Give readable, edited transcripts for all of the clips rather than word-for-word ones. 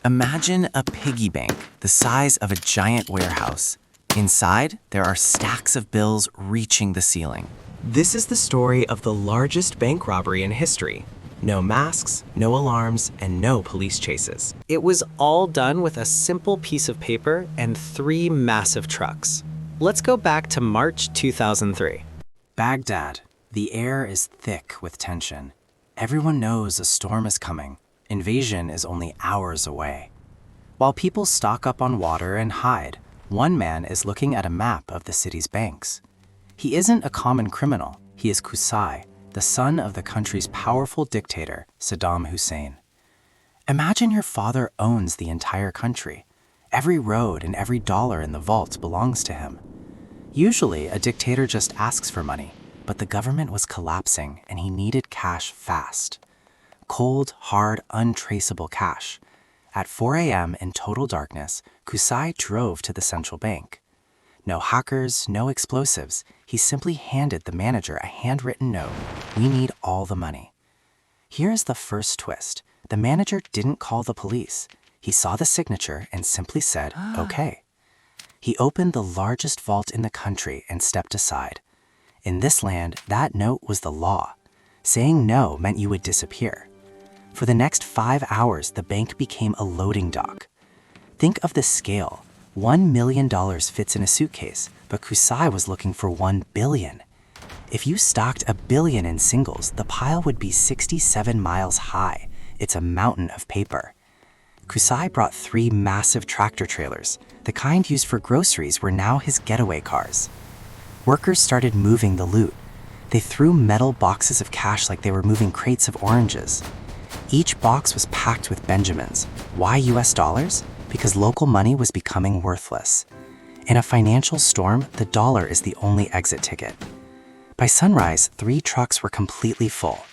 Imagine a piggy bank the size of a giant warehouse. Inside, there are stacks of bills reaching the ceiling. This is the story of the largest bank robbery in history. No masks, no alarms, and no police chases. It was all done with a simple piece of paper and 3 massive trucks. Let's go back to March 2003. Baghdad. The air is thick with tension. Everyone knows a storm is coming. Invasion is only hours away. While people stock up on water and hide, one man is looking at a map of the city's banks. He isn't a common criminal. He is Qusay, the son of the country's powerful dictator, Saddam Hussein. Imagine your father owns the entire country. Every road and every dollar in the vault belongs to him. Usually, a dictator just asks for money, but the government was collapsing and he needed cash fast. Cold, hard, untraceable cash. At 4 a.m. in total darkness, Qusay drove to the central bank. No hackers, no explosives. He simply handed the manager a handwritten note. We need all the money. Here's the first twist. The manager didn't call the police. He saw the signature and simply said, okay. He opened the largest vault in the country and stepped aside. In this land, that note was the law. Saying no meant you would disappear. For the next 5 hours, the bank became a loading dock. Think of the scale. $1 million fits in a suitcase, but Qusay was looking for 1 billion. If you stocked 1 billion in singles, the pile would be 67 miles high. It's a mountain of paper. Qusay brought 3 massive tractor trailers. The kind used for groceries were now his getaway cars. Workers started moving the loot. They threw metal boxes of cash like they were moving crates of oranges. Each box was packed with Benjamins. Why US dollars? Because local money was becoming worthless. In a financial storm, the dollar is the only exit ticket. By sunrise, 3 trucks were completely full.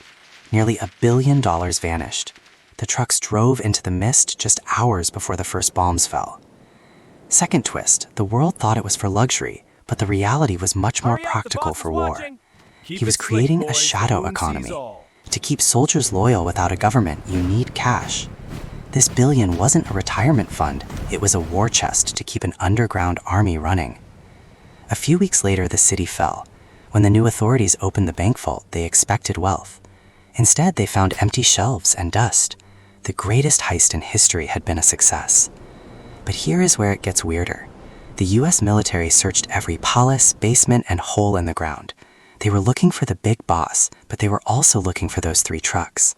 Nearly $1 billion vanished. The trucks drove into the mist just hours before the first bombs fell. Second twist, the world thought it was for luxury, but the reality was much more practical for war. He was creating a shadow economy. To keep soldiers loyal without a government, you need cash. This billion wasn't a retirement fund, it was a war chest to keep an underground army running. A few weeks later, the city fell. When the new authorities opened the bank vault, they expected wealth. Instead, they found empty shelves and dust. The greatest heist in history had been a success. But here is where it gets weirder. The US military searched every palace, basement, and hole in the ground. They were looking for the big boss, but they were also looking for those 3 trucks.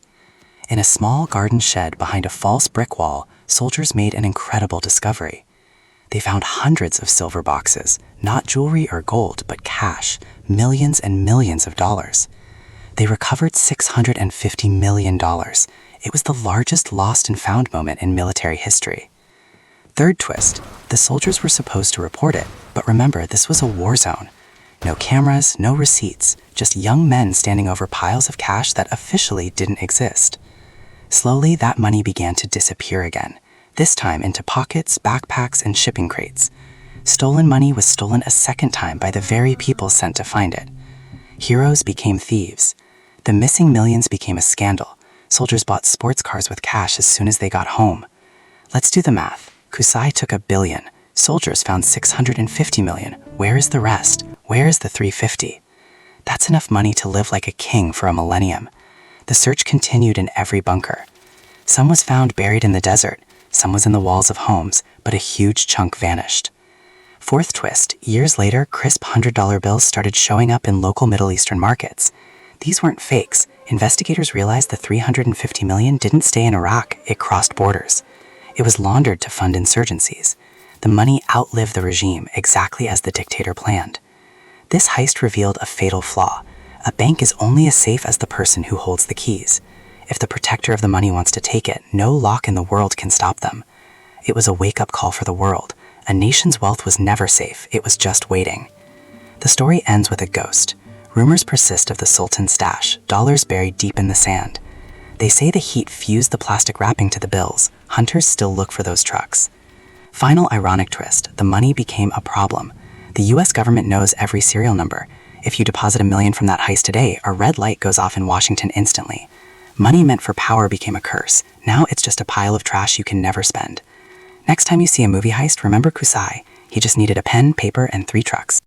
In a small garden shed behind a false brick wall, soldiers made an incredible discovery. They found hundreds of silver boxes, not jewelry or gold, but cash, millions and millions of dollars. They recovered $650 million. It was the largest lost and found moment in military history. Third twist, the soldiers were supposed to report it, but remember, this was a war zone. No cameras, no receipts, just young men standing over piles of cash that officially didn't exist. Slowly, that money began to disappear again, this time into pockets, backpacks, and shipping crates. Stolen money was stolen a second time by the very people sent to find it. Heroes became thieves. The missing millions became a scandal. Soldiers bought sports cars with cash as soon as they got home. Let's do the math. Qusay took $1 billion. Soldiers found $650 million. Where is the rest? Where is the $350? That's enough money to live like a king for a millennium. The search continued in every bunker. Some was found buried in the desert, some was in the walls of homes, but a huge chunk vanished. Fourth twist, years later, crisp $100 bills started showing up in local Middle Eastern markets. These weren't fakes. Investigators realized the $350 million didn't stay in Iraq, it crossed borders. It was laundered to fund insurgencies. The money outlived the regime, exactly as the dictator planned. This heist revealed a fatal flaw. A bank is only as safe as the person who holds the keys. If the protector of the money wants to take it, no lock in the world can stop them. It was a wake-up call for the world. A nation's wealth was never safe, it was just waiting. The story ends with a ghost. Rumors persist of the Sultan's stash, dollars buried deep in the sand. They say the heat fused the plastic wrapping to the bills. Hunters still look for those trucks. Final ironic twist, the money became a problem. The US government knows every serial number. If you deposit $1 million from that heist today, a red light goes off in Washington instantly. Money meant for power became a curse. Now it's just a pile of trash you can never spend. Next time you see a movie heist, remember Kusai. He just needed a pen, paper, and 3 trucks.